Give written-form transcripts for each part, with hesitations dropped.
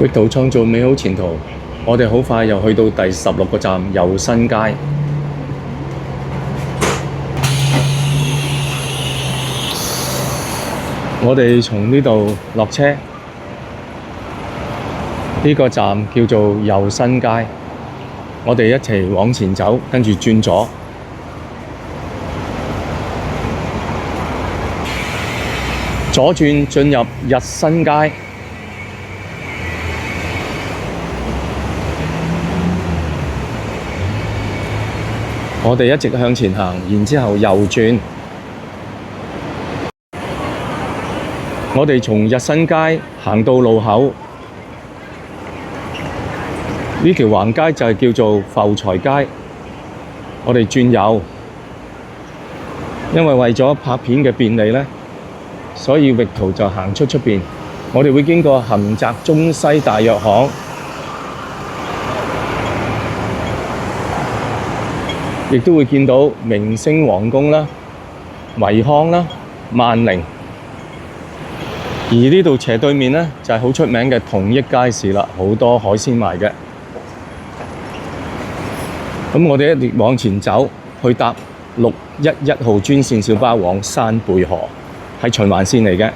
域圖創造美好前途，我哋好快又去到第16個站又新街。我哋從呢度落車，呢個站叫做又新街。我哋一齊往前走，跟住轉左，左轉進入日新街。我哋一直向前行，然之後右轉。我哋從日新街行到路口，呢條橫街就係叫做浮財街。我哋轉右，因為為咗拍片嘅便利呢，所以域圖就行出邊。我哋會經過恆澤中西大藥行，亦都會見到明星皇宮啦、維康啦、萬寧。而呢度斜對面呢，就係好出名嘅統益街市啦，好多海鮮賣嘅。咁我哋一直往前走，去搭611號專線小巴往山貝河，係循環線嚟嘅。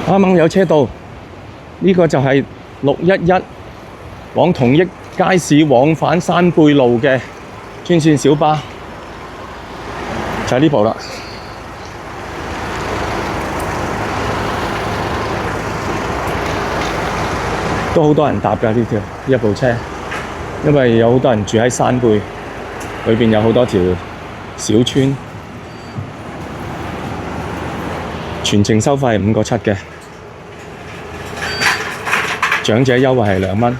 啱啱有車到，呢個就係611往統益街市往返山貝路嘅專線小巴，就係呢部啦。都好多人搭㗎呢一部車，因為有好多人住喺山貝，裏邊有好多條小村，全程收費係5個7嘅，長者優惠係2蚊。